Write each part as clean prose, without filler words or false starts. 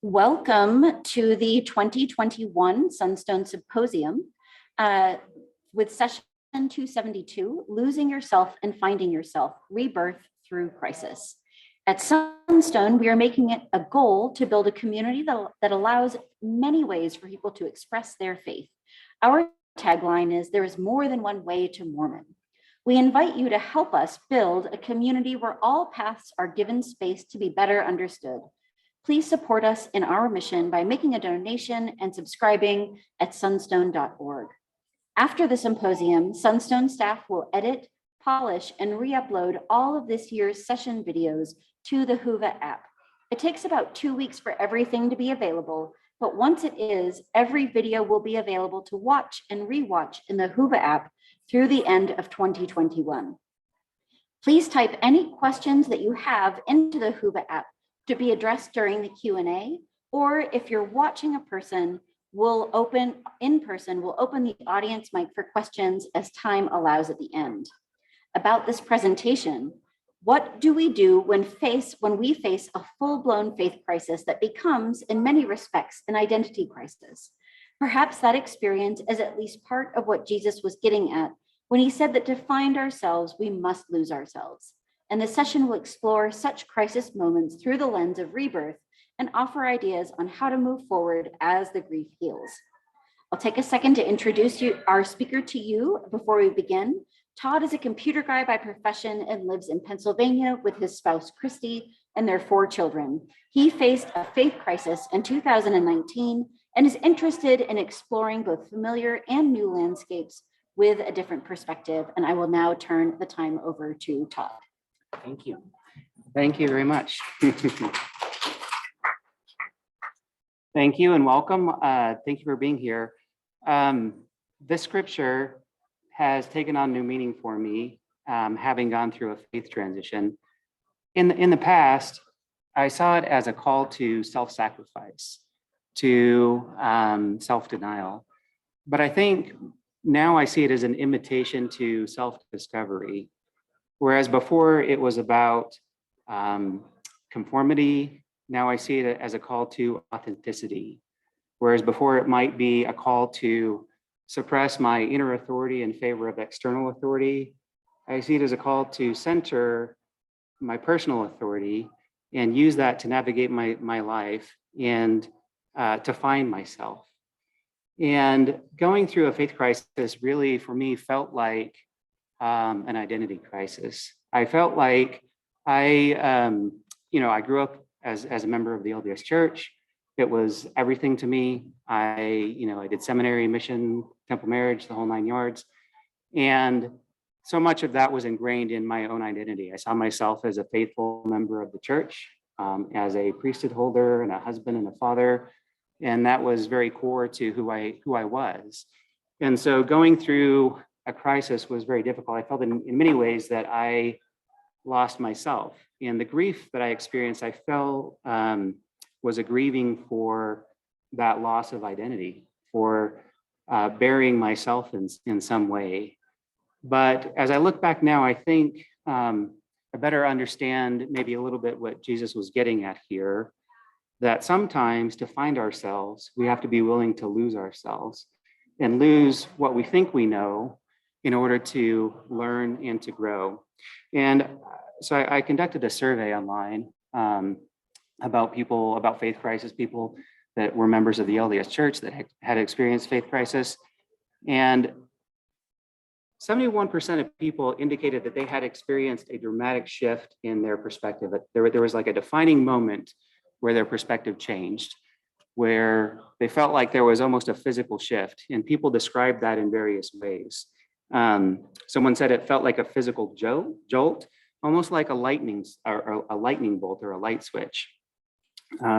Welcome to the 2021 Sunstone Symposium with session 272, Losing Yourself and Finding Yourself, Rebirth Through Crisis. At Sunstone, we are making it a goal to build a community that allows many ways for people to express their faith. Our tagline is, there is more than one way to Mormon. We invite you to help us build a community where all paths are given space to be better understood. Please support us in our mission by making a donation and subscribing at sunstone.org. After the symposium, Sunstone staff will edit, polish, and re-upload all of this year's session videos to the Whova app. It takes about 2 weeks for everything to be available, but once it is, every video will be available to watch and re-watch in the Whova app through the end of 2021. Please type any questions that you have into the Whova app to be addressed during the Q&A, or if you're watching a person, we'll open the audience mic for questions as time allows at the end. About this presentation, what do we do when we face a full-blown faith crisis that becomes, in many respects, an identity crisis? Perhaps that experience is at least part of what Jesus was getting at when he said that to find ourselves, we must lose ourselves. And the session will explore such crisis moments through the lens of rebirth and offer ideas on how to move forward as the grief heals. I'll take a second to introduce our speaker to you before we begin. Todd is a computer guy by profession and lives in Pennsylvania with his spouse, Christy, and their 4 children. He faced a faith crisis in 2019 and is interested in exploring both familiar and new landscapes with a different perspective. And I will now turn the time over to Todd. Thank you. Thank you very much. Thank you and welcome. Thank you for being here. This scripture has taken on new meaning for me, having gone through a faith transition. In the past, I saw it as a call to self-sacrifice, to self-denial. But I think now I see it as an invitation to self-discovery. Whereas before it was about conformity, now I see it as a call to authenticity. Whereas before it might be a call to suppress my inner authority in favor of external authority, I see it as a call to center my personal authority and use that to navigate my life and to find myself. And going through a faith crisis really for me felt like an identity crisis. I felt like I grew up as a member of the LDS Church. It was everything to me. I did seminary, mission, temple marriage, the whole 9 yards. And so much of that was ingrained in my own identity. I saw myself as a faithful member of the church, as a priesthood holder and a husband and a father. And that was very core to who I was. And so going through a crisis was very difficult. I felt in many ways that I lost myself. And the grief that I experienced, I felt was a grieving for that loss of identity, for burying myself in some way. But as I look back now, I think I better understand maybe a little bit what Jesus was getting at here, that sometimes to find ourselves, we have to be willing to lose ourselves and lose what we think we know in order to learn and to grow. And so I conducted a survey online about faith crisis, people that were members of the LDS Church that had experienced faith crisis. And 71% of people indicated that they had experienced a dramatic shift in their perspective. There was like a defining moment where their perspective changed, where they felt like there was almost a physical shift. And people described that in various ways. Someone said it felt like a physical jolt, almost like a lightning bolt or a light switch.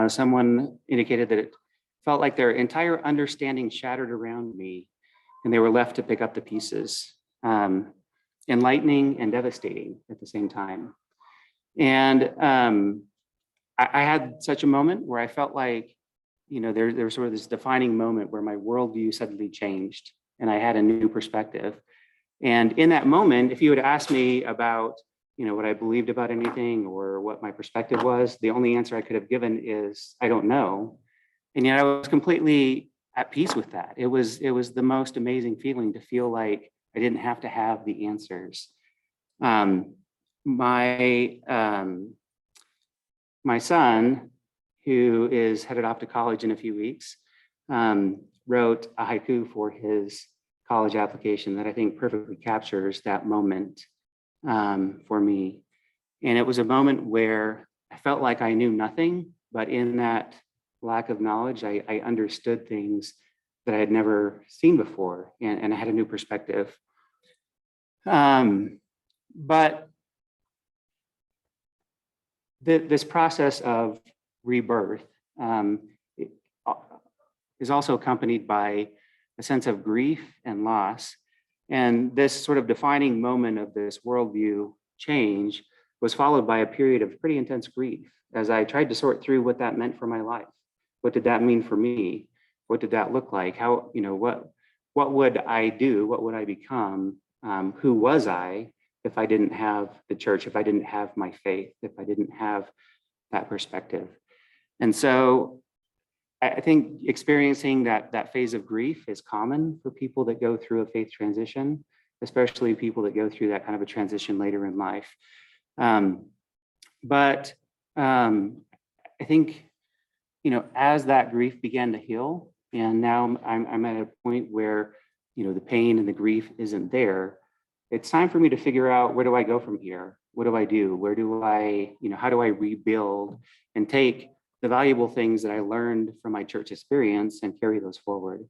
Someone indicated that it felt like their entire understanding shattered around me and they were left to pick up the pieces. Enlightening and devastating at the same time. And I had such a moment where I felt like, there was sort of this defining moment where my worldview suddenly changed and I had a new perspective. And in that moment, if you had asked me about what I believed about anything or what my perspective was. The only answer I could have given is, I don't know. And yet I was completely at peace with that. It was the most amazing feeling to feel like I didn't have to have the answers. My son, who is headed off to college in a few weeks, wrote a haiku for his college application that I think perfectly captures that moment for me. And it was a moment where I felt like I knew nothing, but in that lack of knowledge, I understood things that I had never seen before, and I had a new perspective. But this process of rebirth is also accompanied by a sense of grief and loss. And this sort of defining moment of this worldview change was followed by a period of pretty intense grief as I tried to sort through what that meant for my life. What did that mean for me? What did that look like? How, what would I do? What would I become? Who was I if I didn't have the church, if I didn't have my faith, if I didn't have that perspective? And so I think experiencing that phase of grief is common for people that go through a faith transition, especially people that go through that kind of a transition later in life. But I think, as that grief began to heal, and now I'm at a point where, the pain and the grief isn't there, it's time for me to figure out, where do I go from here? What do I do? Where do I, how do I rebuild and take the valuable things that I learned from my church experience and carry those forward?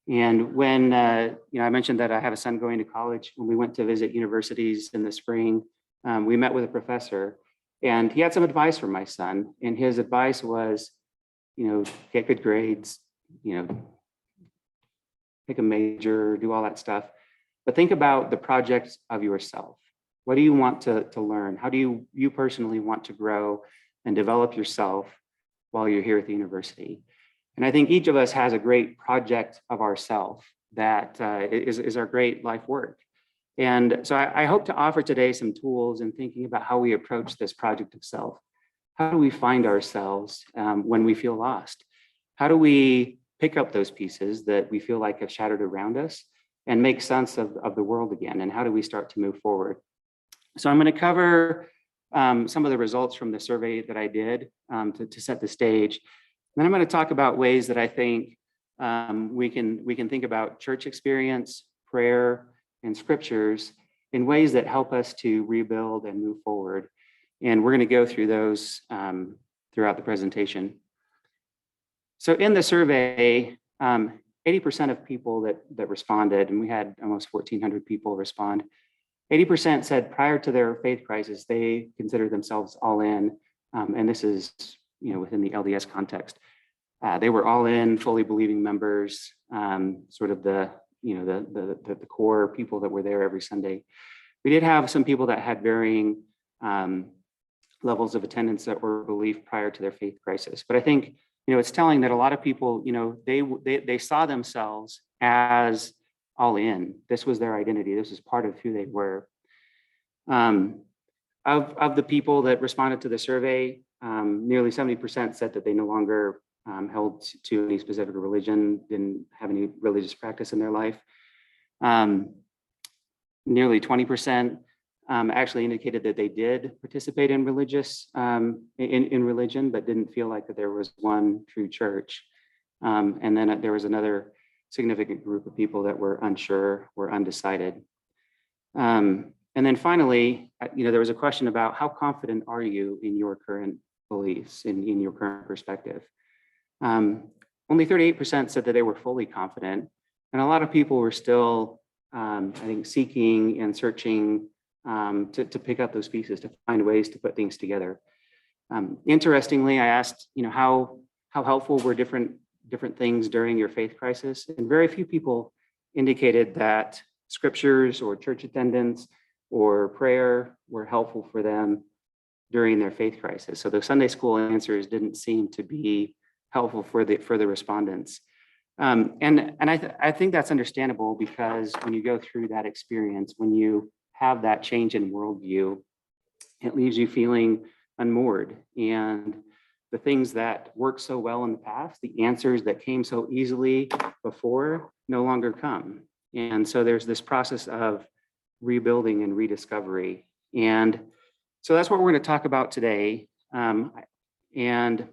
And when, I mentioned that I have a son going to college. When we went to visit universities in the spring, we met with a professor, and he had some advice for my son. And his advice was, get good grades, pick a major, do all that stuff. But think about the projects of yourself. What do you want to learn? How do you personally want to grow and develop yourself while you're here at the university? And I think each of us has a great project of ourself that is our great life work. And so I hope to offer today some tools in thinking about how we approach this project of self. How do we find ourselves when we feel lost? How do we pick up those pieces that we feel like have shattered around us and make sense of the world again? And how do we start to move forward? So I'm going to cover some of the results from the survey that I did to set the stage. Then I'm going to talk about ways that I think we can think about church experience, prayer, and scriptures in ways that help us to rebuild and move forward. And we're going to go through those throughout the presentation. So in the survey, 80% of people that responded, and we had almost 1,400 people respond, 80% said prior to their faith crisis, they considered themselves all in. And this is, within the LDS context. They were all in, fully believing members, sort of the core people that were there every Sunday. We did have some people that had varying levels of attendance that were belief prior to their faith crisis. But I think, it's telling that a lot of people, they saw themselves as all in. This was their identity. This was part of who they were. Of the people that responded to the survey, nearly 70% said that they no longer held to any specific religion, didn't have any religious practice in their life. Nearly 20% actually indicated that they did participate in in religion, but didn't feel like that there was one true church. And then there was another significant group of people that were unsure or undecided. And then finally, there was a question about how confident are you in your current beliefs, in your current perspective? Only 38% said that they were fully confident. And a lot of people were still, I think, seeking and searching to pick up those pieces, to find ways to put things together. Interestingly, I asked, how helpful were different things during your faith crisis? And very few people indicated that scriptures or church attendance or prayer were helpful for them during their faith crisis. So the Sunday school answers didn't seem to be helpful for the respondents. And I think that's understandable, because when you go through that experience, when you have that change in worldview, It leaves you feeling unmoored, and the things that worked so well in the past, the answers that came so easily before, no longer come. And so there's this process of rebuilding and rediscovery. And so that's what we're going to talk about today. And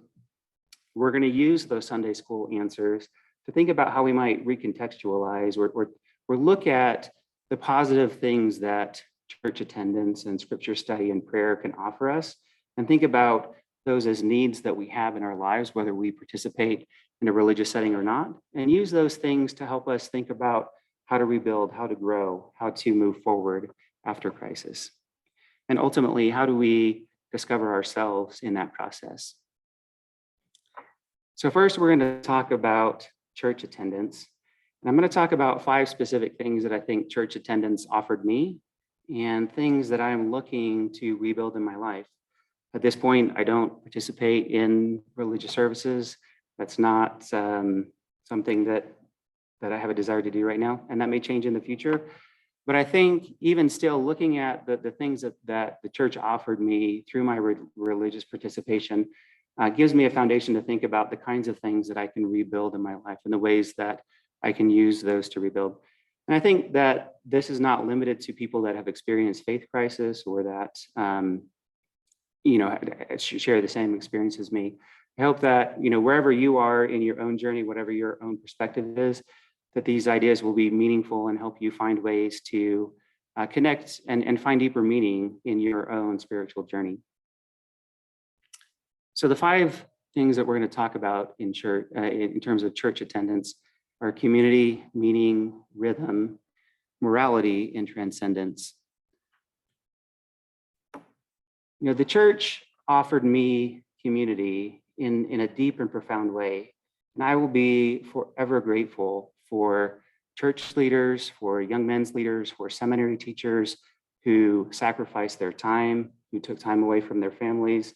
we're going to use those Sunday school answers to think about how we might recontextualize or look at the positive things that church attendance and scripture study and prayer can offer us, and think about those as needs that we have in our lives, whether we participate in a religious setting or not, and use those things to help us think about how to rebuild, how to grow, how to move forward after crisis. And ultimately, how do we discover ourselves in that process? So first, we're going to talk about church attendance. And I'm going to talk about 5 specific things that I think church attendance offered me and things that I'm looking to rebuild in my life. At this point, I don't participate in religious services. That's not something that I have a desire to do right now, and that may change in the future. But I think even still, looking at the things that the church offered me through my religious participation gives me a foundation to think about the kinds of things that I can rebuild in my life and the ways that I can use those to rebuild. And I think that this is not limited to people that have experienced faith crisis or that share the same experience as me. I hope that, wherever you are in your own journey, whatever your own perspective is, that these ideas will be meaningful and help you find ways to connect and find deeper meaning in your own spiritual journey. So the 5 things that we're going to talk about in church, in terms of church attendance, are community, meaning, rhythm, morality, and transcendence. The church offered me community in a deep and profound way. And I will be forever grateful for church leaders, for young men's leaders, for seminary teachers who sacrificed their time, who took time away from their families,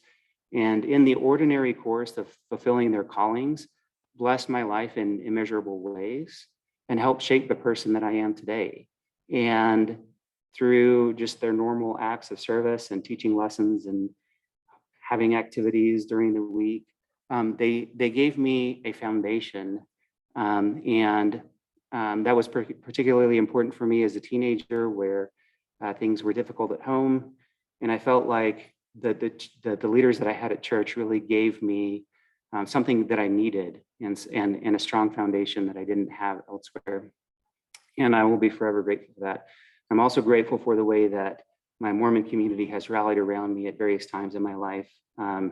and in the ordinary course of fulfilling their callings, blessed my life in immeasurable ways and helped shape the person that I am today. And through just their normal acts of service and teaching lessons and having activities during the week, they gave me a foundation. And that was particularly important for me as a teenager, where things were difficult at home. And I felt like the leaders that I had at church really gave me something that I needed and a strong foundation that I didn't have elsewhere. And I will be forever grateful for that. I'm also grateful for the way that my Mormon community has rallied around me at various times in my life. There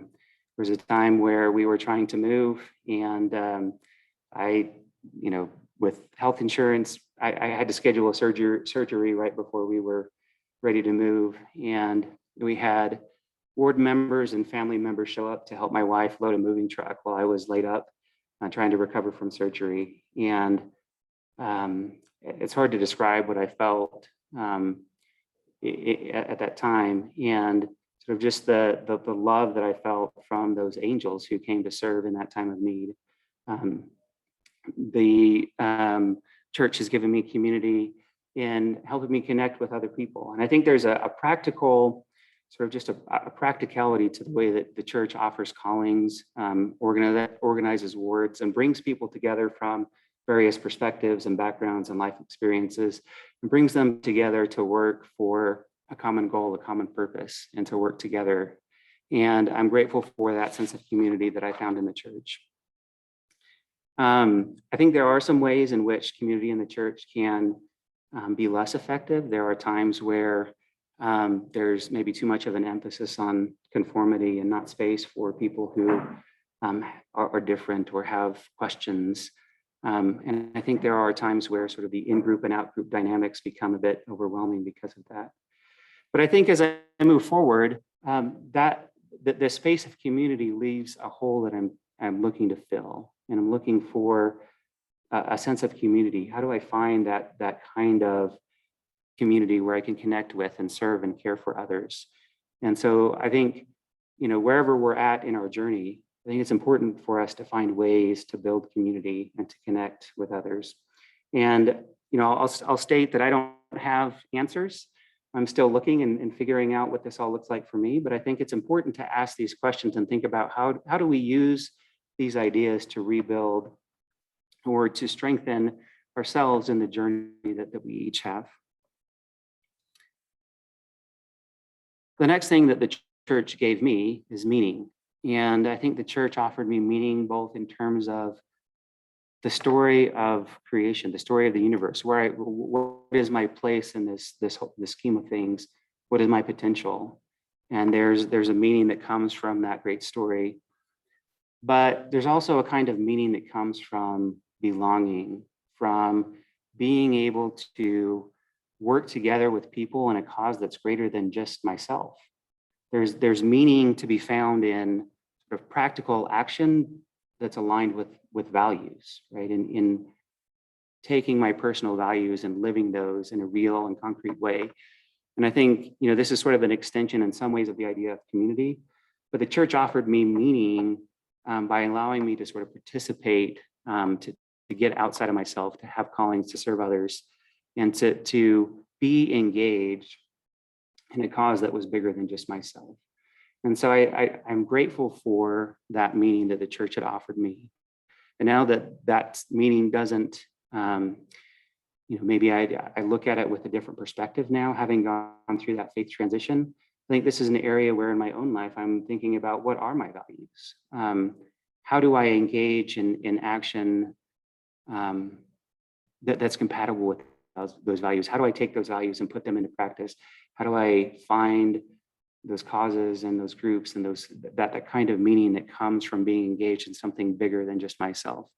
was a time where we were trying to move, and I, with health insurance, I had to schedule a surgery right before we were ready to move. And we had ward members and family members show up to help my wife load a moving truck while I was laid up trying to recover from surgery. And it's hard to describe what I felt at that time, and sort of just the love that I felt from those angels who came to serve in that time of need. The church has given me community in helping me connect with other people. And I think there's a practical, sort of just a practicality to the way that the church offers callings, organizes wards, and brings people together from various perspectives and backgrounds and life experiences, and brings them together to work for a common goal, a common purpose, and to work together. And I'm grateful for that sense of community that I found in the church. I think there are some ways in which community in the church can be less effective. There are times where there's maybe too much of an emphasis on conformity and not space for people who are different or have questions. And I think there are times where sort of the in-group and out-group dynamics become a bit overwhelming because of that. But I think as I move forward, that the space of community leaves a hole that I'm looking to fill, and I'm looking for a sense of community. How do I find that kind of community where I can connect with and serve and care for others? And so I think, wherever we're at in our journey, I think it's important for us to find ways to build community and to connect with others. And, I'll state that I don't have answers. I'm still looking and figuring out what this all looks like for me, but I think it's important to ask these questions and think about how do we use these ideas to rebuild or to strengthen ourselves in the journey that we each have. The next thing that the church gave me is meaning. And I think the church offered me meaning both in terms of the story of creation, the story of the universe, what is my place in this scheme of things? What is my potential? And there's a meaning that comes from that great story. But there's also a kind of meaning that comes from belonging, from being able to work together with people in a cause that's greater than just myself. There's meaning to be found in sort of practical action that's aligned with values, right? In taking my personal values and living those in a real and concrete way. And I think, this is sort of an extension in some ways of the idea of community, but the church offered me meaning by allowing me to sort of participate, to get outside of myself, to have callings, to serve others, and to be engaged in a cause that was bigger than just myself. And so I'm grateful for that meaning that the church had offered me. And now that meaning doesn't, maybe I look at it with a different perspective now, having gone through that faith transition. I think this is an area where in my own life, I'm thinking about what are my values? How do I engage in action that's compatible with those values? How do I take those values and put them into practice? How do I find those causes and those groups and that kind of meaning that comes from being engaged in something bigger than just myself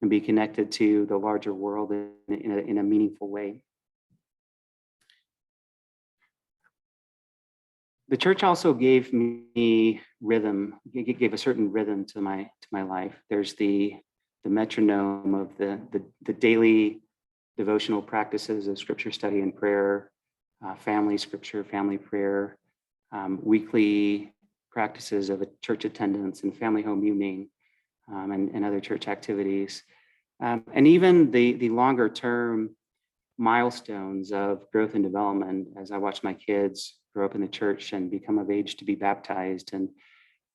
and be connected to the larger world in a meaningful way? The church also gave me rhythm. It gave a certain rhythm to my life. There's the metronome of the daily devotional practices of scripture study and prayer, family scripture, family prayer, weekly practices of a church attendance and family home evening, and other church activities, and even the longer term milestones of growth and development as I watch my kids grow up in the church and become of age to be baptized. And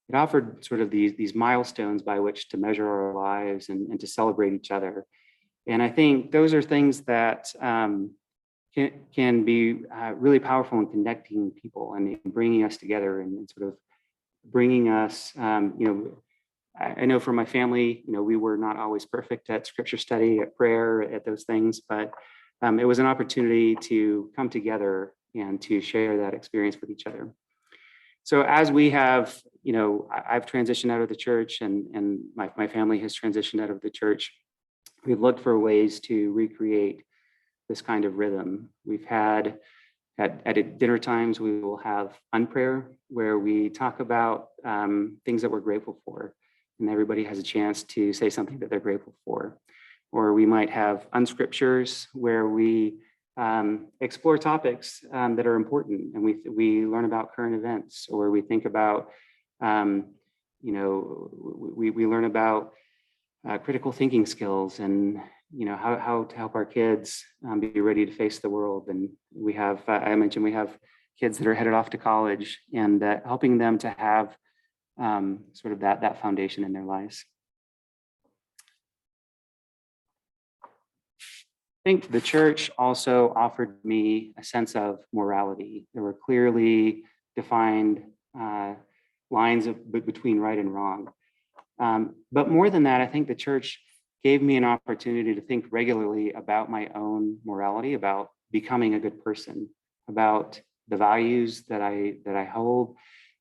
it offered sort of these milestones by which to measure our lives and to celebrate each other. And I think those are things that can be really powerful in connecting people and bringing us together and sort of bringing us, I know for my family, we were not always perfect at scripture study, at prayer, at those things, but it was an opportunity to come together and to share that experience with each other. So as we have, I've transitioned out of the church and my family has transitioned out of the church, we've looked for ways to recreate this kind of rhythm. We've had at dinner times, we will have unprayer where we talk about things that we're grateful for, and everybody has a chance to say something that they're grateful for. Or we might have unscriptures where we explore topics that are important, and we learn about current events, or we think about, we learn about critical thinking skills and how to help our kids be ready to face the world. And we have, I mentioned we have kids that are headed off to college, and helping them to have sort of that foundation in their lives. I think the church also offered me a sense of morality. There were clearly defined lines between right and wrong. But more than that, I think the church gave me an opportunity to think regularly about my own morality, about becoming a good person, about the values that I hold,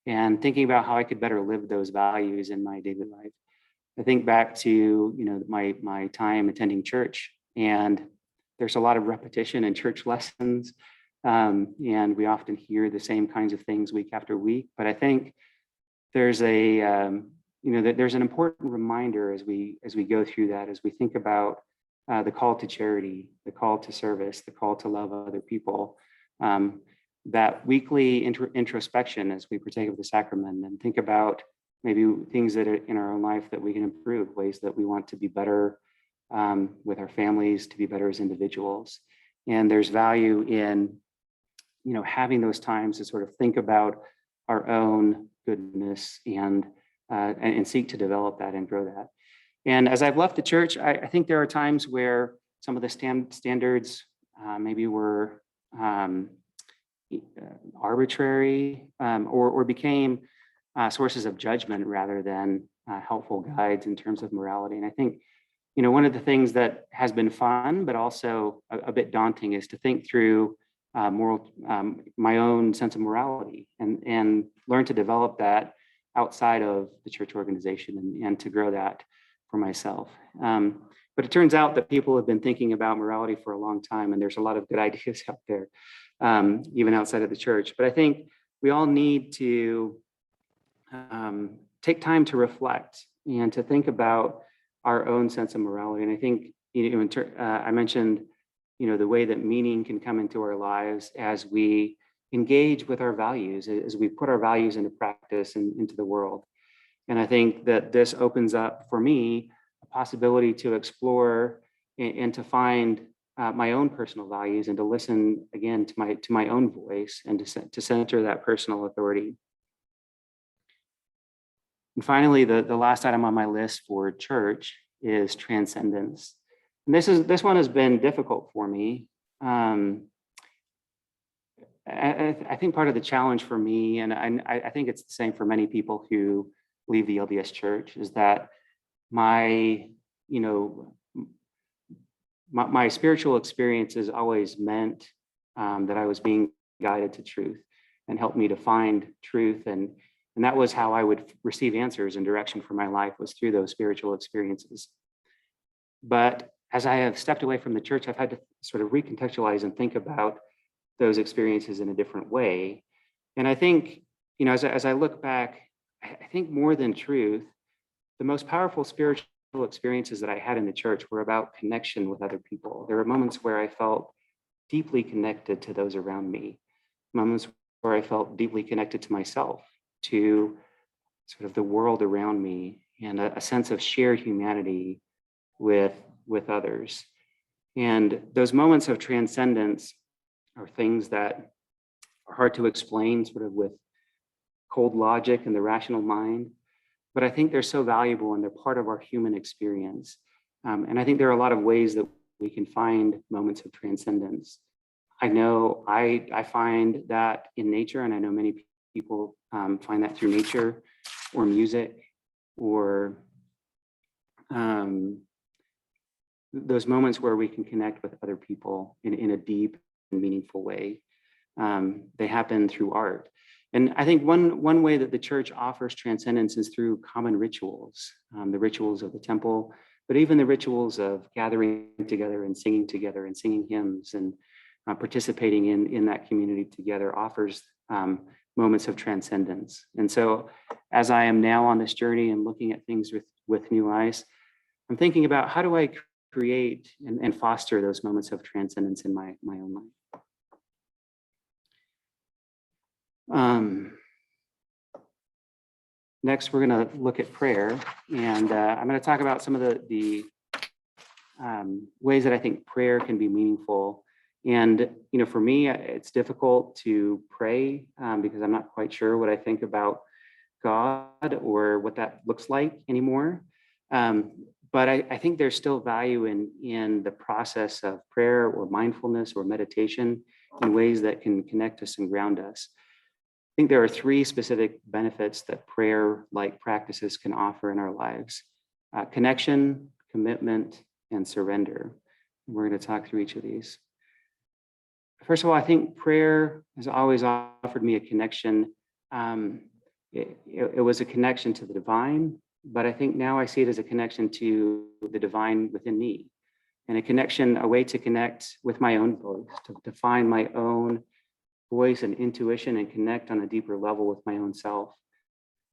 and thinking about how I could better live those values in my daily life. I think back to my time attending church, and there's a lot of repetition in church lessons, and we often hear the same kinds of things week after week. But I think there's there's an important reminder as we go through that, as we think about the call to charity, the call to service, the call to love other people, that weekly introspection as we partake of the sacrament and think about maybe things that are in our own life that we can improve, ways that we want to be better with our families, to be better as individuals. And there's value in having those times to sort of think about our own goodness and seek to develop that and grow that. And as I've left the church, I think there are times where some of the standards maybe were arbitrary or became sources of judgment rather than helpful guides in terms of morality. And I think, one of the things that has been fun, but also a bit daunting, is to think through my own sense of morality and learn to develop that outside of the church organization and to grow that for myself. But it turns out that people have been thinking about morality for a long time, and there's a lot of good ideas out there, even outside of the church. But I think we all need to take time to reflect and to think about our own sense of morality. And I think, I mentioned, the way that meaning can come into our lives as we engage with our values, as we put our values into practice and into the world. And I think that this opens up for me a possibility to explore and to find my own personal values and to listen again to my own voice and to center that personal authority. And finally, the last item on my list for church is transcendence. And this one has been difficult for me. I think part of the challenge for me, and I think it's the same for many people who leave the LDS Church, is that my spiritual experiences always meant that I was being guided to truth and helped me to find truth. And that was how I would receive answers and direction for my life, was through those spiritual experiences. But as I have stepped away from the church, I've had to sort of recontextualize and think about those experiences in a different way. And I think, as I look back, I think more than truth, the most powerful spiritual experiences that I had in the church were about connection with other people. There were moments where I felt deeply connected to those around me, moments where I felt deeply connected to myself, to sort of the world around me, and a sense of shared humanity with others. And those moments of transcendence are things that are hard to explain sort of with cold logic and the rational mind, but I think they're so valuable and they're part of our human experience. And I think there are a lot of ways that we can find moments of transcendence. I know I find that in nature, and I know many people find that through nature or music or those moments where we can connect with other people in a deep and meaningful way. They happen through art. And I think one way that the church offers transcendence is through common rituals, the rituals of the temple, but even the rituals of gathering together and singing hymns and participating in that community together offers moments of transcendence. And so as I am now on this journey and looking at things with new eyes, I'm thinking about how do I create and foster those moments of transcendence in my own life. Next, we're going to look at prayer, and I'm going to talk about some of the ways that I think prayer can be meaningful. And for me, it's difficult to pray because I'm not quite sure what I think about God or what that looks like anymore. But I think there's still value in the process of prayer or mindfulness or meditation in ways that can connect us and ground us. I think there are three specific benefits that prayer-like practices can offer in our lives: connection, commitment, and surrender. We're going to talk through each of these. First of all, I think prayer has always offered me a connection. It was a connection to the divine, but I think now I see it as a connection to the divine within me, and a way to connect with my own voice, to find my own voice and intuition and connect on a deeper level with my own self.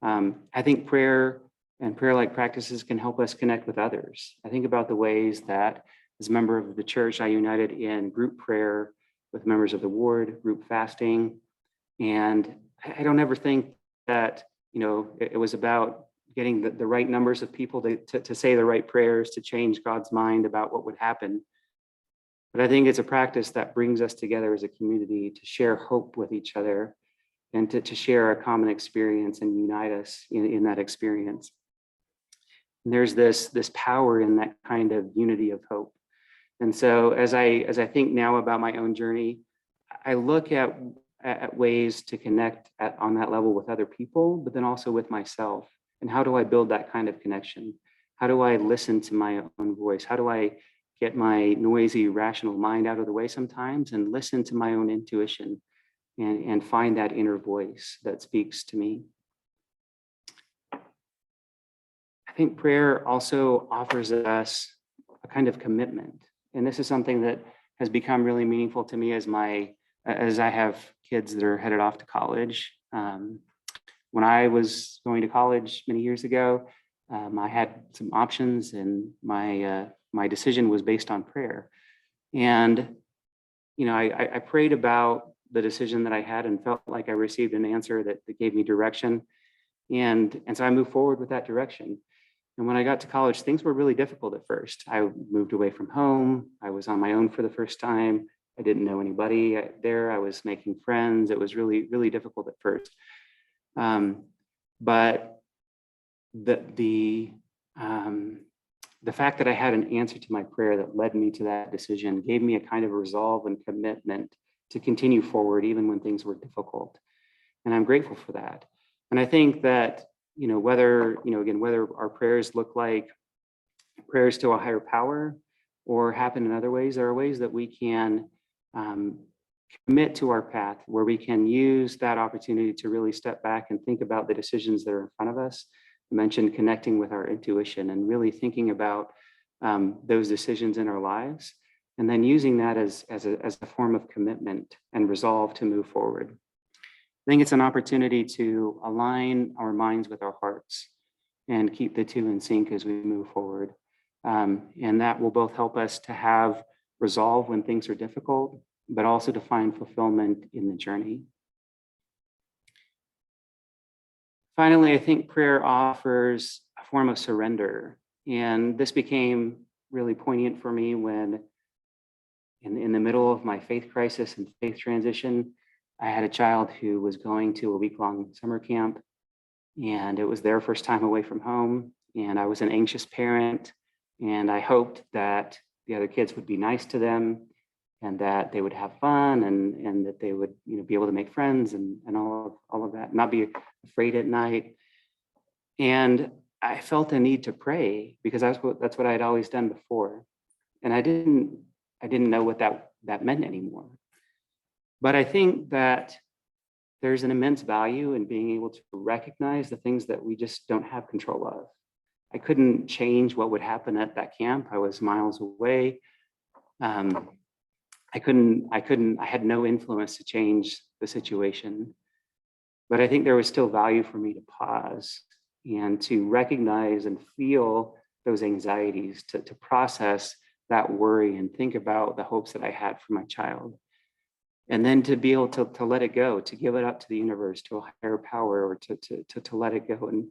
I think prayer and prayer-like practices can help us connect with others. I think about the ways that as a member of the church, I united in group prayer with members of the ward, group fasting. And I don't ever think that, it was about getting the right numbers of people to say the right prayers to change God's mind about what would happen. But I think it's a practice that brings us together as a community to share hope with each other and to share a common experience and unite us in that experience. And there's this power in that kind of unity of hope. And so as I think now about my own journey, I look at ways to connect on that level with other people, but then also with myself. And how do I build that kind of connection? How do I listen to my own voice? How do I get my noisy, rational mind out of the way sometimes and listen to my own intuition and find that inner voice that speaks to me? I think prayer also offers us a kind of commitment. And this is something that has become really meaningful to me as I have kids that are headed off to college. When I was going to college many years ago, I had some options, and my decision was based on prayer. And I prayed about the decision that I had and felt like I received an answer that gave me direction. And so I moved forward with that direction. And when I got to college, things were really difficult at first. I moved away from home. I was on my own for the first time. I didn't know anybody there. I was making friends. It was really, really difficult at first. But the fact that I had an answer to my prayer that led me to that decision gave me a kind of resolve and commitment to continue forward even when things were difficult. And I'm grateful for that. And I think that, whether our prayers look like prayers to a higher power or happen in other ways, there are ways that we can commit to our path, where we can use that opportunity to really step back and think about the decisions that are in front of us. I mentioned connecting with our intuition and really thinking about those decisions in our lives, and then using that as a form of commitment and resolve to move forward. I think it's an opportunity to align our minds with our hearts and keep the two in sync as we move forward. And that will both help us to have resolve when things are difficult, but also to find fulfillment in the journey. Finally, I think prayer offers a form of surrender. And this became really poignant for me when in the middle of my faith crisis and faith transition, I had a child who was going to a week-long summer camp, and it was their first time away from home. And I was an anxious parent, and I hoped that the other kids would be nice to them and that they would have fun and that they would be able to make friends and all of that, not be afraid at night. And I felt a need to pray because that's what I had always done before. And I didn't know what that meant anymore. But I think that there's an immense value in being able to recognize the things that we just don't have control of. I couldn't change what would happen at that camp. I was miles away. I had no influence to change the situation. But I think there was still value for me to pause and to recognize and feel those anxieties, to process that worry and think about the hopes that I had for my child. And then to be able to let it go, to give it up to the universe, to a higher power, or to let it go and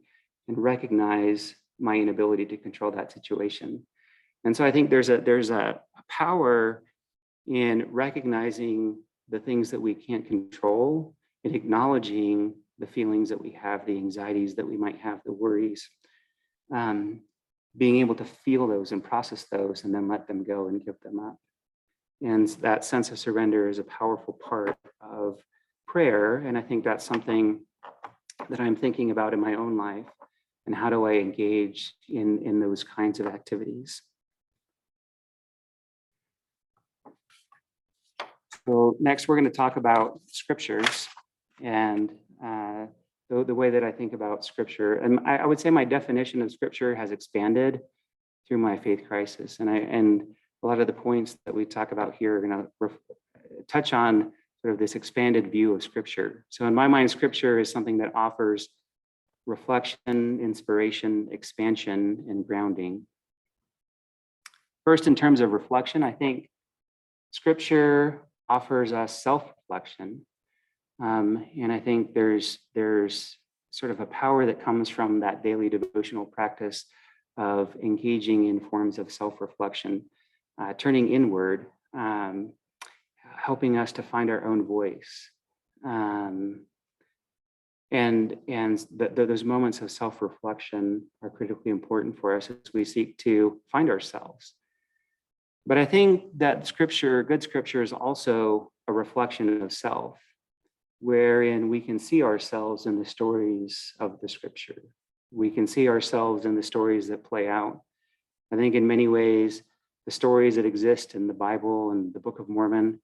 recognize my inability to control that situation. And so I think there's a power in recognizing the things that we can't control and acknowledging the feelings that we have, the anxieties that we might have, the worries, being able to feel those and process those and then let them go and give them up. And that sense of surrender is a powerful part of prayer. And I think that's something that I'm thinking about in my own life. And how do I engage in those kinds of activities? So next, we're going to talk about scriptures and the way that I think about scripture. And I would say my definition of scripture has expanded through my faith crisis. And a lot of the points that we talk about here are going to touch on sort of this expanded view of scripture. So in my mind, scripture is something that offers reflection, inspiration, expansion, and grounding. First, in terms of reflection, I think scripture offers us self-reflection. And I think there's sort of a power that comes from that daily devotional practice of engaging in forms of self-reflection, turning inward helping us to find our own voice. And those moments of self-reflection are critically important for us as we seek to find ourselves. But I think that scripture, good scripture, is also a reflection of self, wherein we can see ourselves in the stories of the scripture. We can see ourselves in the stories that play out. I think in many ways, the stories that exist in the Bible and the Book of Mormon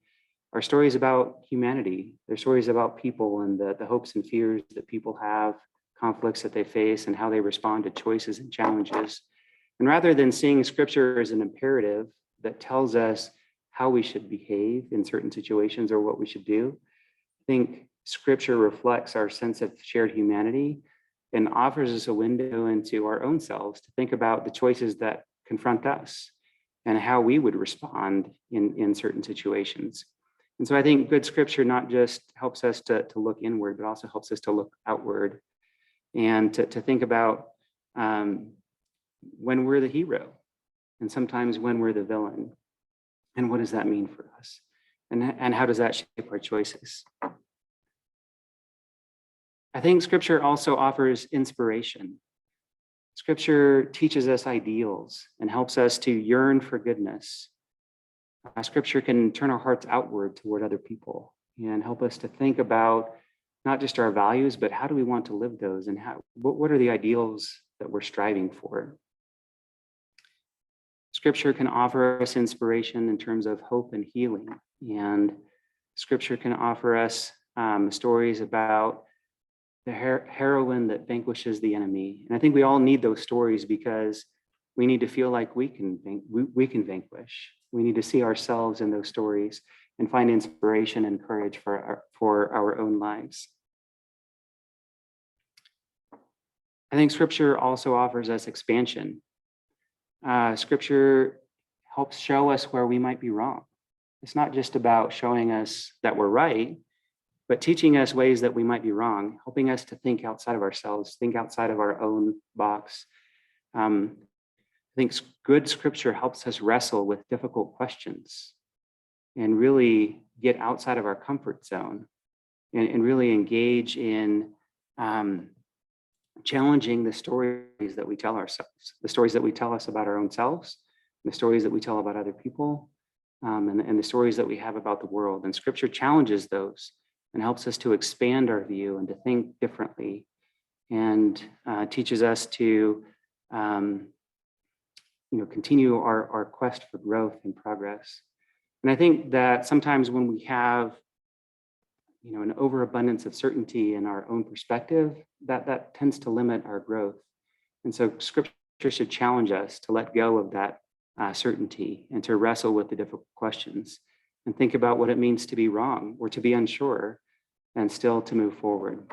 are stories about humanity. They're stories about people and the hopes and fears that people have, conflicts that they face, and how they respond to choices and challenges. And rather than seeing scripture as an imperative that tells us how we should behave in certain situations or what we should do, I think scripture reflects our sense of shared humanity and offers us a window into our own selves to think about the choices that confront us and how we would respond in certain situations. And so I think good scripture not just helps us to look inward, but also helps us to look outward and to think about when we're the hero and sometimes when we're the villain. And what does that mean for us? And how does that shape our choices? I think scripture also offers inspiration. Scripture teaches us ideals and helps us to yearn for goodness. Scripture can turn our hearts outward toward other people and help us to think about not just our values, but how do we want to live those, and what are the ideals that we're striving for? Scripture can offer us inspiration in terms of hope and healing, and scripture can offer us stories about the heroine that vanquishes the enemy. And I think we all need those stories because we need to feel like we can vanquish. We need to see ourselves in those stories and find inspiration and courage for our own lives. I think scripture also offers us expansion. Scripture helps show us where we might be wrong. It's not just about showing us that we're right, but teaching us ways that we might be wrong, helping us to think outside of ourselves, think outside of our own box. I think good scripture helps us wrestle with difficult questions and really get outside of our comfort zone and really engage in challenging the stories that we tell ourselves, the stories that we tell us about our own selves, the stories that we tell about other people, and the stories that we have about the world. And scripture challenges those and helps us to expand our view and to think differently, and teaches us to continue our quest for growth and progress. And I think that sometimes when we have an overabundance of certainty in our own perspective, that tends to limit our growth. And so scripture should challenge us to let go of that certainty and to wrestle with the difficult questions and think about what it means to be wrong or to be unsure and still to move forward.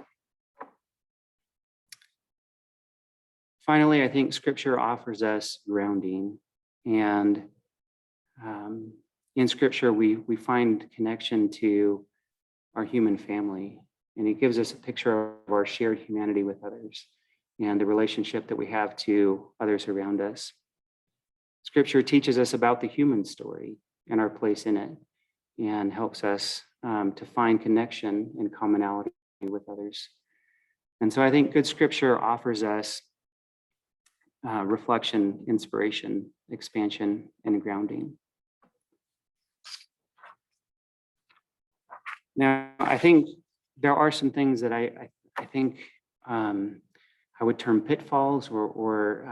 Finally, I think scripture offers us grounding, and in scripture, we find connection to our human family, and it gives us a picture of our shared humanity with others and the relationship that we have to others around us. Scripture teaches us about the human story and our place in it, and helps us to find connection and commonality with others. And so I think good scripture offers us reflection, inspiration, expansion, and grounding. Now, I think there are some things that I think I would term pitfalls or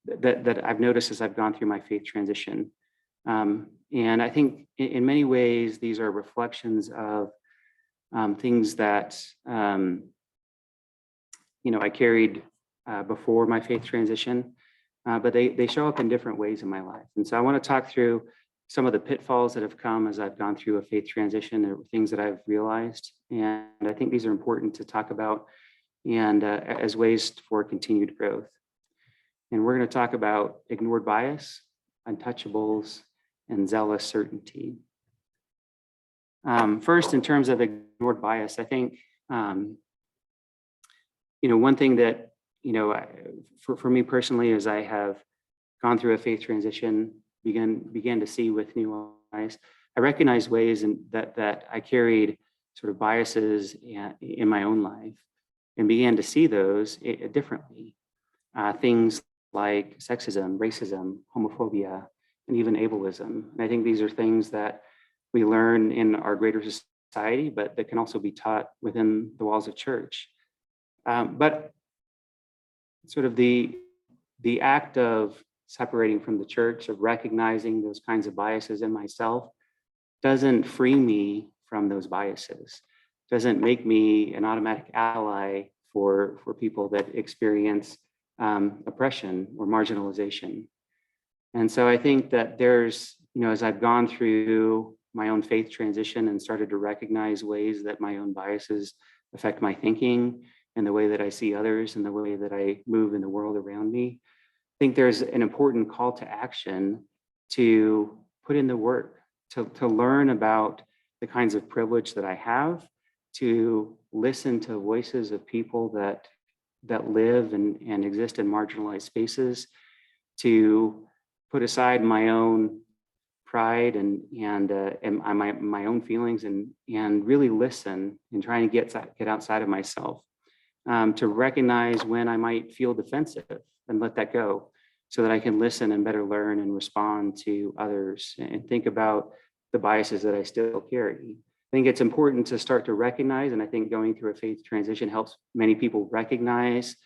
that I've noticed as I've gone through my faith transition. And I think in many ways, these are reflections of things that, I carried before my faith transition, but they show up in different ways in my life. And so I want to talk through some of the pitfalls that have come as I've gone through a faith transition, or things that I've realized. And I think these are important to talk about and as ways for continued growth. And we're going to talk about ignored bias, untouchables, and zealous certainty. First, in terms of ignored bias, I think, one thing that, for me personally, as I have gone through a faith transition, began to see with new eyes, I recognized ways that I carried sort of biases in my own life, and began to see those differently. Things like sexism, racism, homophobia, and even ableism. And I think these are things that we learn in our greater society, but that can also be taught within the walls of church. But sort of the act of separating from the church, of recognizing those kinds of biases in myself, doesn't free me from those biases, doesn't make me an automatic ally for people that experience oppression or marginalization. And so I think that there's, as I've gone through my own faith transition and started to recognize ways that my own biases affect my thinking and the way that I see others and the way that I move in the world around me, I think there's an important call to action to put in the work, to learn about the kinds of privilege that I have, to listen to voices of people that live and exist in marginalized spaces, to put aside my own pride and my own feelings and really listen and trying to get outside of myself, to recognize when I might feel defensive and let that go, so that I can listen and better learn and respond to others and think about the biases that I still carry. I think it's important to start to recognize, and I think going through a faith transition helps many people recognize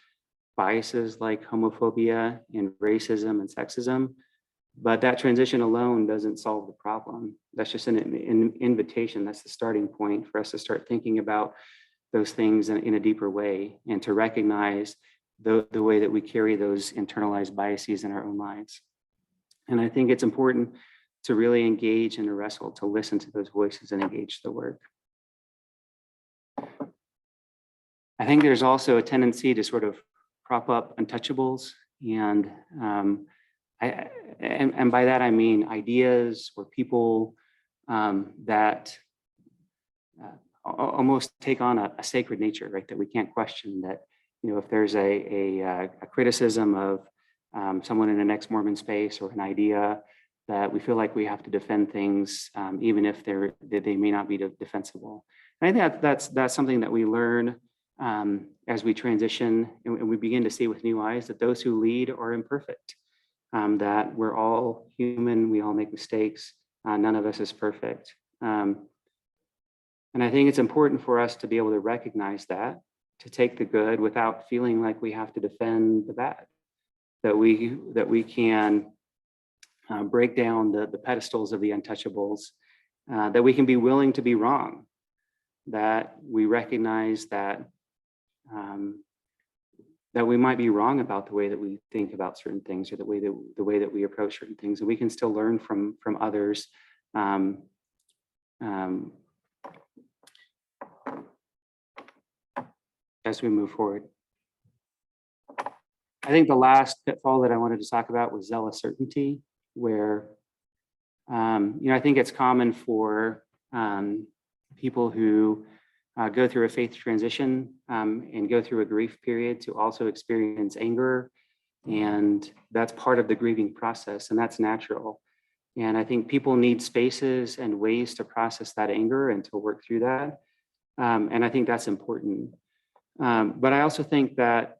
biases like homophobia and racism and sexism, but that transition alone doesn't solve the problem. That's just an invitation. That's the starting point for us to start thinking about those things in a deeper way, and to recognize the way that we carry those internalized biases in our own lives. And I think it's important to really engage and to wrestle, to listen to those voices and engage the work. I think there's also a tendency to sort of prop up untouchables, and by that I mean ideas or people that almost take on a sacred nature, right? That we can't question. That, if there's a criticism of someone in an ex-Mormon space or an idea, that we feel like we have to defend things, even if they may not be defensible. And I think that's something that we learn as we transition, and we begin to see with new eyes that those who lead are imperfect, that we're all human, we all make mistakes, none of us is perfect. And I think it's important for us to be able to recognize that, to take the good without feeling like we have to defend the bad, that we can break down the pedestals of the untouchables, that we can be willing to be wrong, that we recognize that that we might be wrong about the way that we think about certain things, or the way that we approach certain things, and we can still learn from others. As we move forward. I think the last pitfall that I wanted to talk about was zealous certainty, where I think it's common for people who go through a faith transition and go through a grief period to also experience anger, and that's part of the grieving process, and that's natural. And I think people need spaces and ways to process that anger and to work through that, and I think that's important. But I also think that,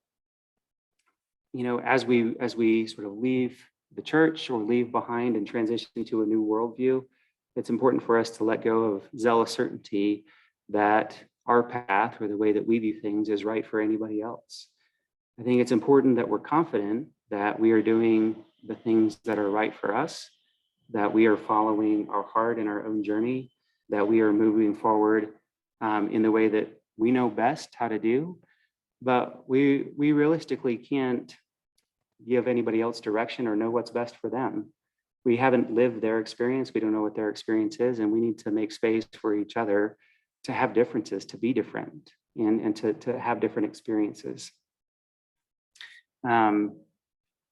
as we sort of leave the church or leave behind and transition to a new worldview, it's important for us to let go of zealous certainty that our path or the way that we view things is right for anybody else. I think it's important that we're confident that we are doing the things that are right for us, that we are following our heart in our own journey, that we are moving forward in the way that we know best how to do, but we realistically can't give anybody else direction or know what's best for them. We haven't lived their experience. We don't know what their experience is, and we need to make space for each other to have differences, to be different, and to have different experiences.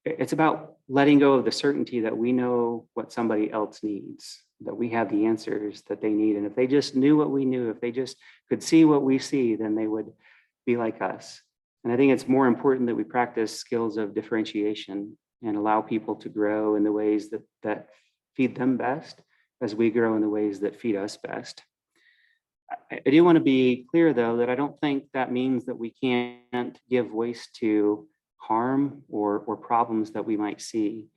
It's about letting go of the certainty that we know what somebody else needs, that we have the answers that they need. And if they just knew what we knew, if they just could see what we see, then they would be like us. And I think it's more important that we practice skills of differentiation and allow people to grow in the ways that feed them best as we grow in the ways that feed us best. I do want to be clear, though, that I don't think that means that we can't give voice to harm or problems that we might see.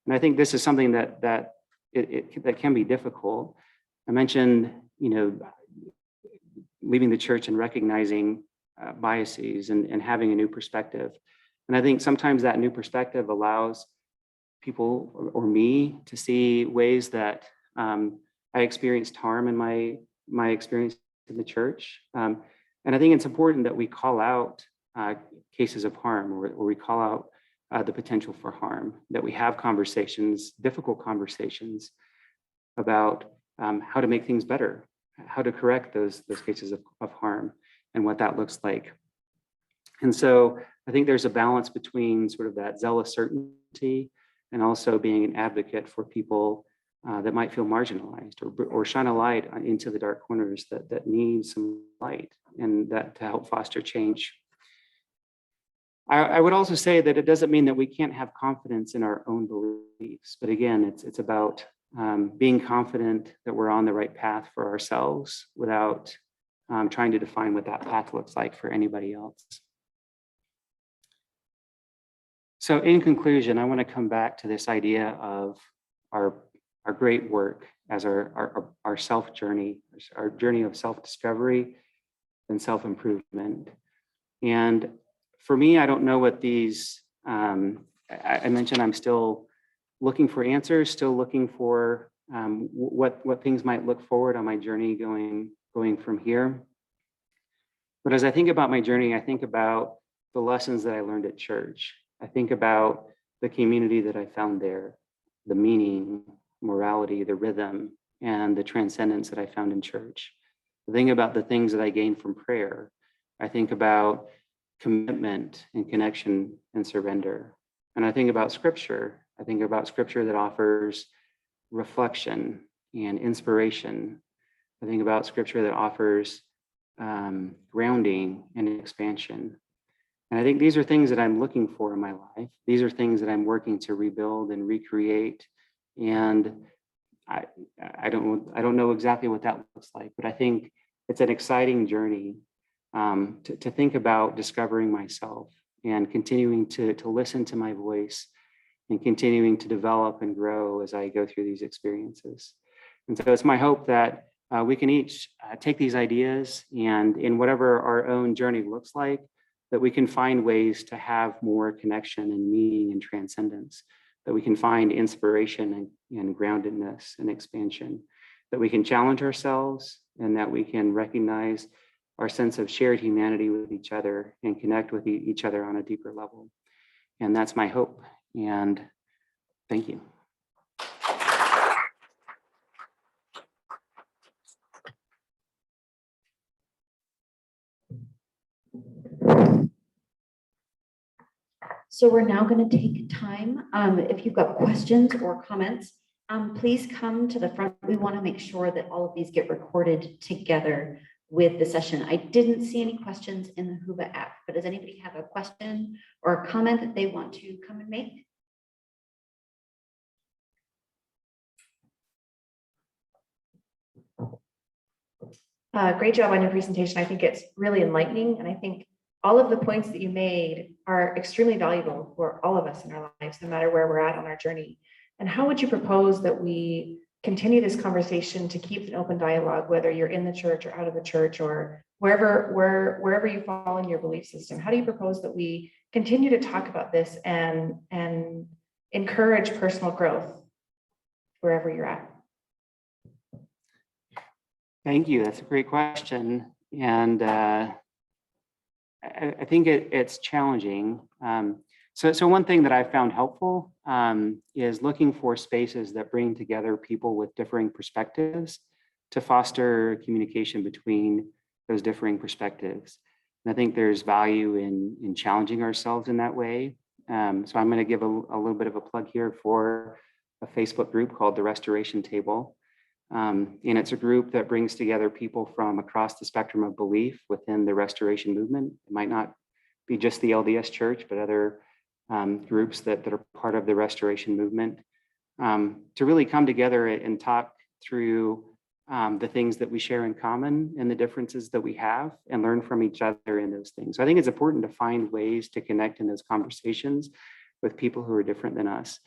And I think this is something that can be difficult. I mentioned, leaving the church and recognizing biases and having a new perspective. And I think sometimes that new perspective allows people or me to see ways that I experienced harm in my experience in the church. And I think it's important that we call out cases of harm or we call out the potential for harm, that we have conversations, difficult conversations about how to make things better, how to correct those cases of harm and what that looks like. And so I think there's a balance between sort of that zealous certainty and also being an advocate for people that might feel marginalized or shine a light into the dark corners that need some light and that to help foster change. I would also say that it doesn't mean that we can't have confidence in our own beliefs, but again, it's about being confident that we're on the right path for ourselves without trying to define what that path looks like for anybody else. So in conclusion, I want to come back to this idea of our great work as our self journey, our journey of self-discovery and self-improvement. And for me, I don't know what these, I mentioned I'm still looking for answers, still looking for what things might look forward on my journey going from here. But as I think about my journey, I think about the lessons that I learned at church. I think about the community that I found there, the meaning, morality, the rhythm, and the transcendence that I found in church. I think about the things that I gained from prayer. I think about commitment and connection and surrender. And I think about scripture. I think about scripture that offers reflection and inspiration. I think about scripture that offers grounding and expansion. And I think these are things that I'm looking for in my life. These are things that I'm working to rebuild and recreate. And I don't know exactly what that looks like, but I think it's an exciting journey to think about discovering myself and continuing to listen to my voice and continuing to develop and grow as I go through these experiences. And so it's my hope that we can each take these ideas and in whatever our own journey looks like, that we can find ways to have more connection and meaning and transcendence, that we can find inspiration and groundedness and expansion, that we can challenge ourselves and that we can recognize our sense of shared humanity with each other and connect with each other on a deeper level. And that's my hope. And thank you. So we're now going to take time. If you've got questions or comments, please come to the front. We want to make sure that all of these get recorded together with the session. I didn't see any questions in the Whova app, but does anybody have a question or a comment that they want to come and make? Great job on your presentation. I think it's really enlightening. And I think all of the points that you made are extremely valuable for all of us in our lives, no matter where we're at on our journey. And how would you propose that we continue this conversation to keep an open dialogue, whether you're in the church or out of the church or wherever you fall in your belief system? How do you propose that we continue to talk about this and encourage personal growth wherever you're at? Thank you. That's a great question. And I think it's challenging. So one thing that I found helpful is looking for spaces that bring together people with differing perspectives to foster communication between those differing perspectives. And I think there's value in challenging ourselves in that way. So I'm going to give a little bit of a plug here for a Facebook group called the Restoration Table. And it's a group that brings together people from across the spectrum of belief within the restoration movement. It might not be just the LDS Church, but other groups that are part of the restoration movement, to really come together and talk through the things that we share in common and the differences that we have, and learn from each other in those things. So I think it's important to find ways to connect in those conversations with people who are different than us.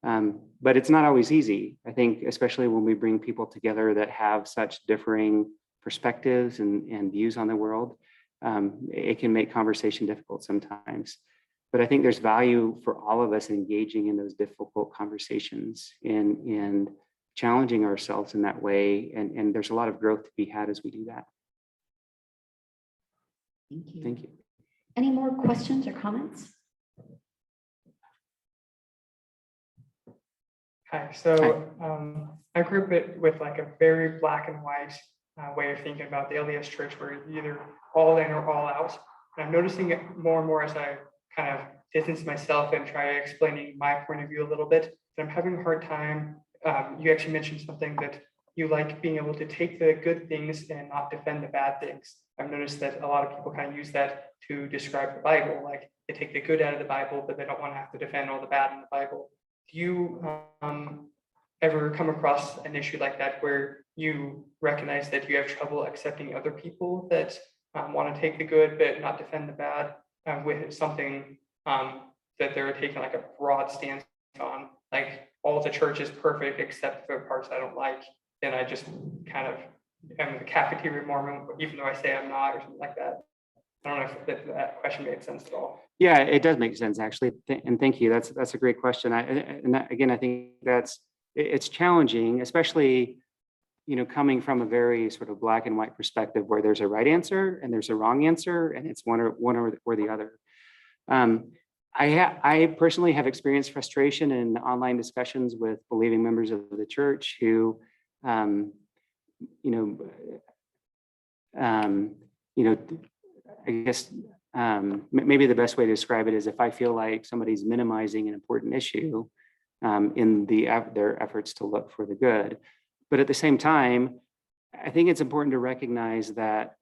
But it's not always easy. I think, especially when we bring people together that have such differing perspectives and views on the world, it can make conversation difficult sometimes. But I think there's value for all of us engaging in those difficult conversations and challenging ourselves in that way. And there's a lot of growth to be had as we do that. Thank you. Thank you. Any more questions or comments? Hi, so I grew up with like a very black and white way of thinking about the LDS church, where it's either all in or all out. And I'm noticing it more and more as I kind of distance myself and try explaining my point of view a little bit. But I'm having a hard time. You actually mentioned something that you like being able to take the good things and not defend the bad things. I've noticed that a lot of people kind of use that to describe the Bible. Like they take the good out of the Bible, but they don't want to have to defend all the bad in the Bible. Do you ever come across an issue like that where you recognize that you have trouble accepting other people that want to take the good but not defend the bad with something that they're taking like a broad stance on, like all the church is perfect except for parts I don't like, and I just kind of am the cafeteria Mormon, even though I say I'm not, or something like that? I don't know if that question made sense at all. Yeah, it does make sense, actually. And thank you. That's a great question. Again, I think it's challenging, especially, coming from a very sort of black and white perspective, where there's a right answer and there's a wrong answer, and it's one or the other. I personally have experienced frustration in online discussions with believing members of the church who, I guess maybe the best way to describe it is if I feel like somebody's minimizing an important issue in their efforts to look for the good. But at the same time, I think it's important to recognize that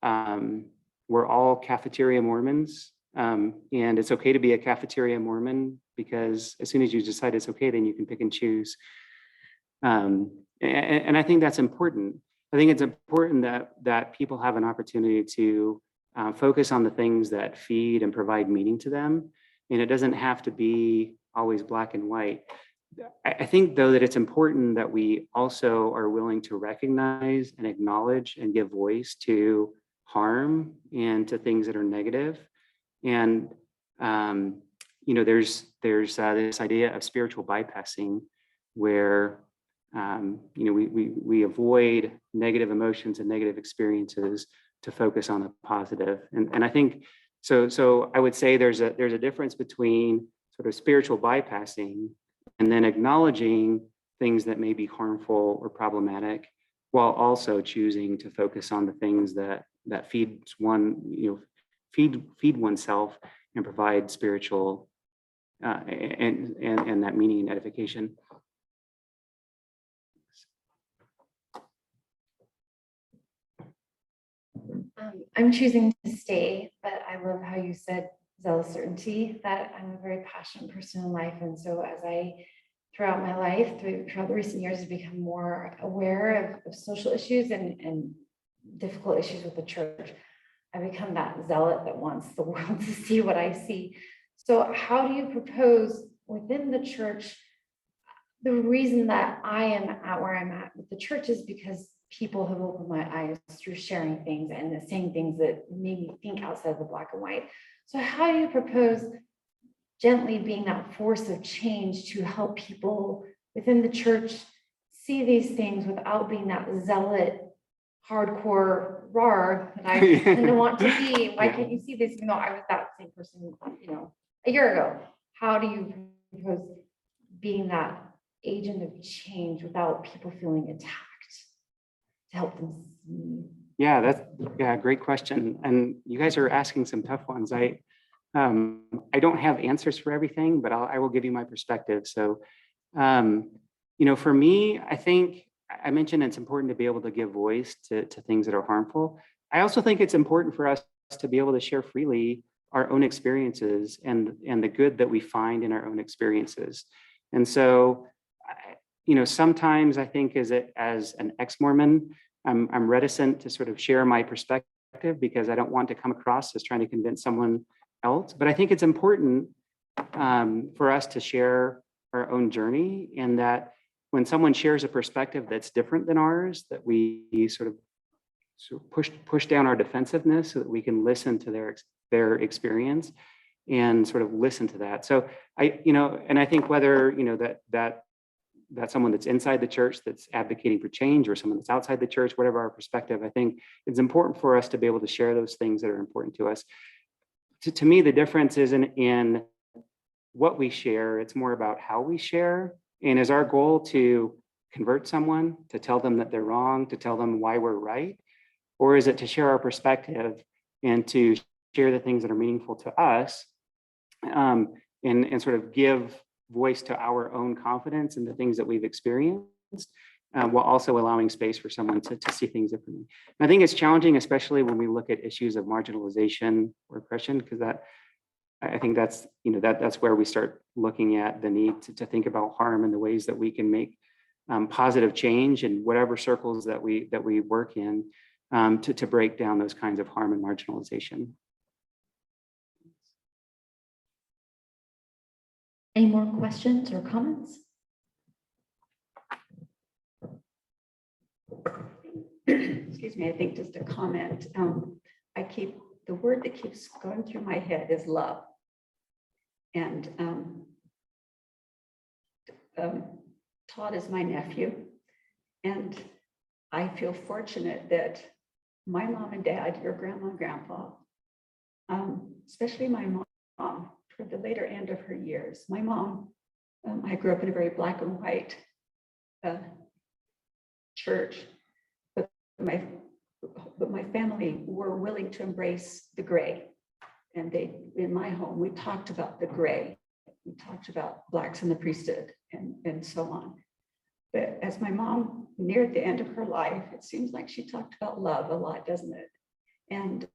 we're all cafeteria Mormons, and it's okay to be a cafeteria Mormon, because as soon as you decide it's okay, then you can pick and choose. And I think that's important. I think it's important that people have an opportunity to focus on the things that feed and provide meaning to them. And it doesn't have to be always black and white. I think, though, that it's important that we also are willing to recognize and acknowledge and give voice to harm and to things that are negative. And, there's this idea of spiritual bypassing where, we avoid negative emotions and negative experiences to focus on the positive. And I think, so I would say there's a difference between sort of spiritual bypassing and then acknowledging things that may be harmful or problematic, while also choosing to focus on the things that feeds feed oneself and provide spiritual and that meaning and edification. I'm choosing to stay, but I love how you said zealous certainty, that I'm a very passionate person in life. And so as I, throughout my life, throughout the recent years, have become more aware of social issues and difficult issues with the church, I become that zealot that wants the world to see what I see. So how do you propose within the church? The reason that I am at where I'm at with the church is because people have opened my eyes through sharing things and saying things that made me think outside the black and white. So how do you propose gently being that force of change to help people within the church see these things without being that zealot, hardcore roar that I tend to want to be? Why can't you see this? Even though I was that same person, a year ago. How do you propose being that agent of change without people feeling attacked, to help them see? Yeah, that's great question. And you guys are asking some tough ones. I don't have answers for everything, but I will give you my perspective. So, for me, I think I mentioned it's important to be able to give voice to things that are harmful. I also think it's important for us to be able to share freely our own experiences and the good that we find in our own experiences. And so, sometimes I think as an ex-Mormon, I'm reticent to sort of share my perspective because I don't want to come across as trying to convince someone else. But I think it's important for us to share our own journey, and that when someone shares a perspective that's different than ours, that we sort of push down our defensiveness so that we can listen to their experience and sort of listen to that. So and I think whether, that's someone that's inside the church that's advocating for change, or someone that's outside the church, whatever our perspective, I think it's important for us to be able to share those things that are important to us. To me, the difference isn't in what we share, it's more about how we share. And is our goal to convert someone, to tell them that they're wrong, to tell them why we're right? Or is it to share our perspective and to share the things that are meaningful to us, and sort of give voice to our own confidence in the things that we've experienced, while also allowing space for someone to see things differently. And I think it's challenging, especially when we look at issues of marginalization or oppression, because I think that's where we start looking at the need to think about harm and the ways that we can make positive change in whatever circles that we work in, to break down those kinds of harm and marginalization. Any more questions or comments? Excuse me, I think just a comment. The word that keeps going through my head is love. And Todd is my nephew. And I feel fortunate that my mom and dad, your grandma and grandpa, especially my mom, toward the later end of her years. My mom, I grew up in a very black and white church, but my family were willing to embrace the gray. And in my home, we talked about the gray. We talked about blacks in the priesthood and so on. But as my mom neared the end of her life, it seems like she talked about love a lot, doesn't it? And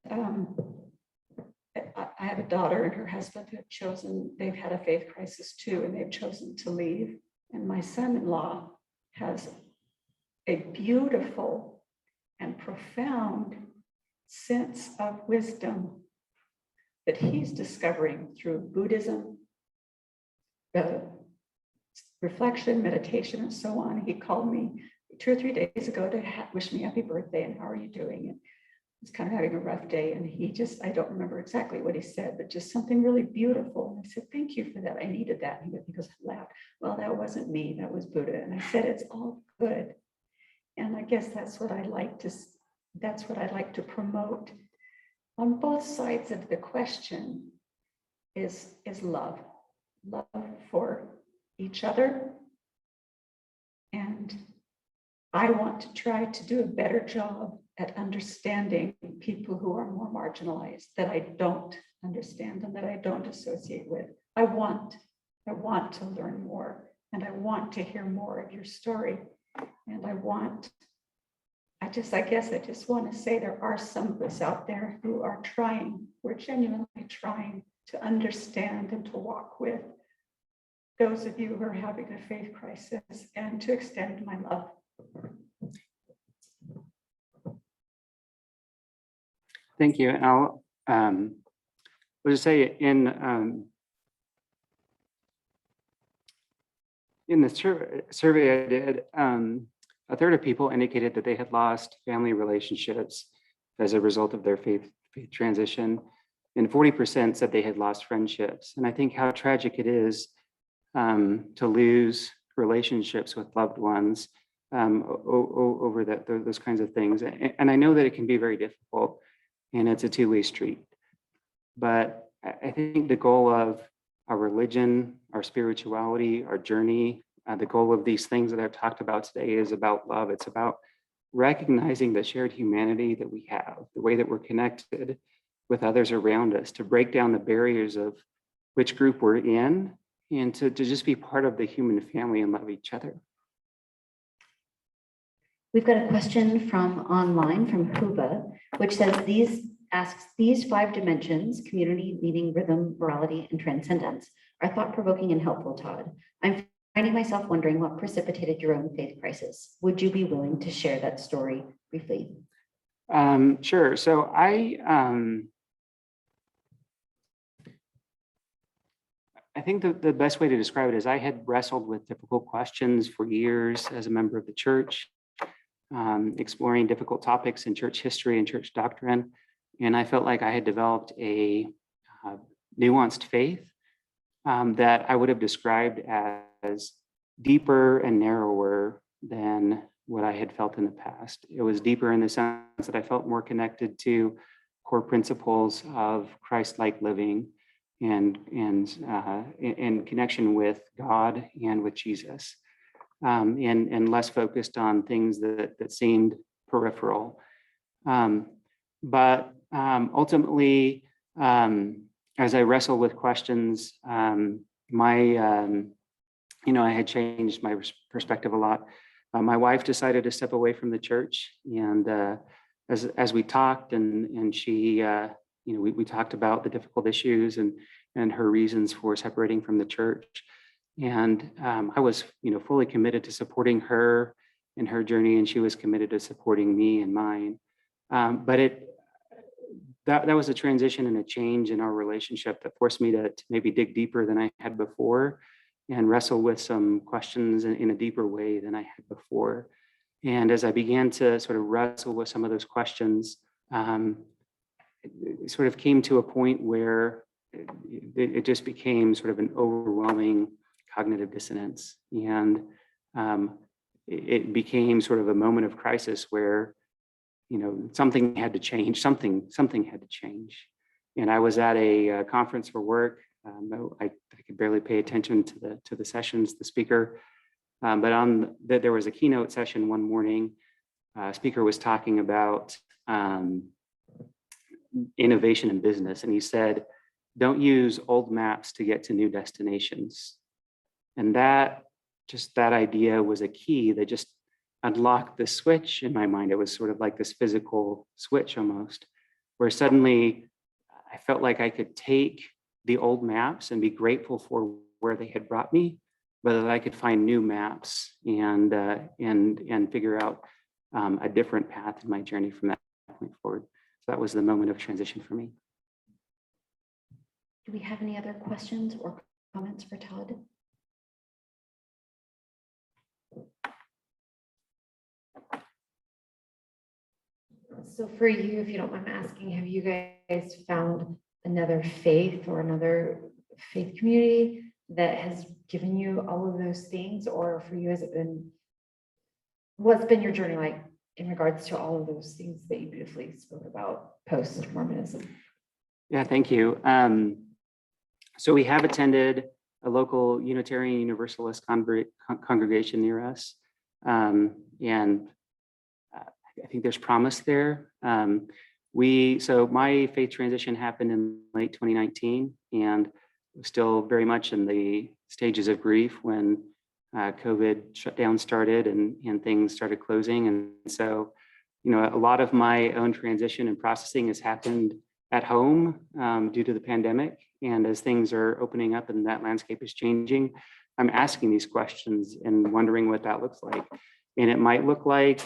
I have a daughter and her husband who have chosen, they've had a faith crisis too, and they've chosen to leave. And my son-in-law has a beautiful and profound sense of wisdom that he's discovering through Buddhism, reflection, meditation, and so on. He called me 2 or 3 days ago to wish me happy birthday and how are you doing? And was kind of having a rough day, and I don't remember exactly what he said, but just something really beautiful. And I said, thank you for that. I needed that. And he goes, laughed. Well, that wasn't me, that was Buddha. And I said, it's all good. And I guess that's what I like to promote on both sides of the question is love for each other. And I want to try to do a better job at understanding people who are more marginalized, that I don't understand and that I don't associate with. I want to learn more, and I want to hear more of your story. And I guess I just want to say there are some of us out there who are trying, we're genuinely trying to understand and to walk with those of you who are having a faith crisis, and to extend my love. Thank you. And I'll just say in the survey I did, a third of people indicated that they had lost family relationships as a result of their faith transition, and 40% said they had lost friendships. And I think how tragic it is to lose relationships with loved ones over those kinds of things. And I know that it can be very difficult, and it's a two-way street. But I think the goal of our religion, our spirituality, our journey, the goal of these things that I've talked about today is about love. It's about recognizing the shared humanity that we have, the way that we're connected with others around us, to break down the barriers of which group we're in, and to just be part of the human family and love each other. We've got a question from online from Huba, which says, these asks, these 5 dimensions, community, meaning, rhythm, morality, and transcendence, are thought-provoking and helpful, Todd. I'm finding myself wondering what precipitated your own faith crisis. Would you be willing to share that story briefly? Sure. So I think the best way to describe it is I had wrestled with difficult questions for years as a member of the church, exploring difficult topics in church history and church doctrine. And I felt like I had developed a nuanced faith that I would have described as deeper and narrower than what I had felt in the past. It was deeper in the sense that I felt more connected to core principles of Christ-like living and in connection with God and with Jesus, and less focused on things that seemed peripheral. But ultimately, as I wrestle with questions, I had changed my perspective a lot. My wife decided to step away from the church, and as we talked, and she, we talked about the difficult issues and her reasons for separating from the church. And I was, fully committed to supporting her in her journey, and she was committed to supporting me in mine. But that was a transition and a change in our relationship that forced me to maybe dig deeper than I had before and wrestle with some questions in a deeper way than I had before. And as I began to sort of wrestle with some of those questions, it sort of came to a point where it just became sort of an overwhelming cognitive dissonance. And it became sort of a moment of crisis where, something had to change, something had to change. And I was at a conference for work. I could barely pay attention to the sessions, the speaker. But there was a keynote session one morning. Speaker was talking about innovation in business. And he said, don't use old maps to get to new destinations. And that idea was a key that just unlocked the switch in my mind. It was sort of like this physical switch almost, where suddenly I felt like I could take the old maps and be grateful for where they had brought me, but that I could find new maps and figure out a different path in my journey from that point forward. So that was the moment of transition for me. Do we have any other questions or comments for Todd? So for you, if you don't mind asking, have you guys found another faith or another faith community that has given you all of those things? Or for you, what's been your journey like in regards to all of those things that you beautifully spoke about post-Mormonism? Yeah, thank you. So we have attended a local Unitarian Universalist congregation near us. And I think there's promise there. So my faith transition happened in late 2019, and was still very much in the stages of grief when COVID shutdown started and things started closing. And so, a lot of my own transition and processing has happened at home due to the pandemic. And as things are opening up and that landscape is changing, I'm asking these questions and wondering what that looks like. And it might look like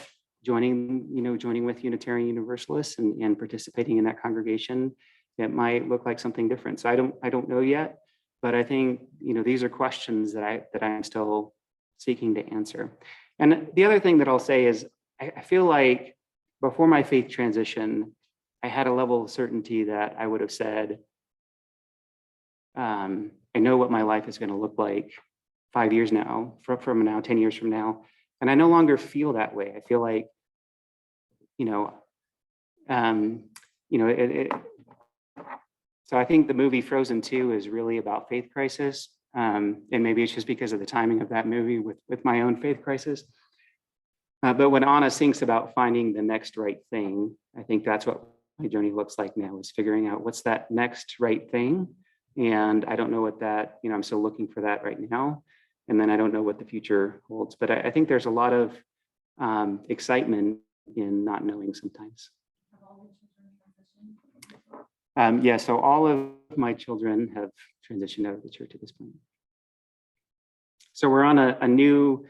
joining with Unitarian Universalists and participating in that congregation. It might look like something different. So I don't know yet, but I think, these are questions that I'm still seeking to answer. And the other thing that I'll say is I feel like before my faith transition, I had a level of certainty that I would have said, I know what my life is going to look like 5 years now, from now, 10 years from now. And I no longer feel that way. I feel like, so I think the movie Frozen 2 is really about faith crisis. And maybe it's just because of the timing of that movie with my own faith crisis. But when Anna thinks about finding the next right thing, I think that's what my journey looks like now, is figuring out what's that next right thing. And I don't know what that, I'm still looking for that right now. And then I don't know what the future holds. But I think there's a lot of excitement in not knowing sometimes. Yeah, so all of my children have transitioned out of the church at this point. So we're on a new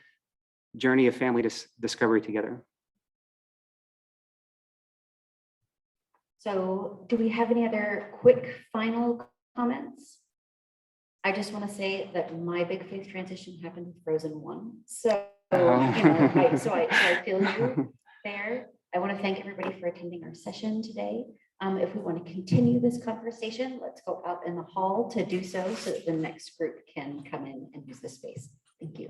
journey of family discovery together. So do we have any other quick final comments? I just want to say that my big faith transition happened with Frozen 1. So, I feel you there. I want to thank everybody for attending our session today. If we want to continue this conversation, let's go out in the hall to do so that the next group can come in and use the space. Thank you.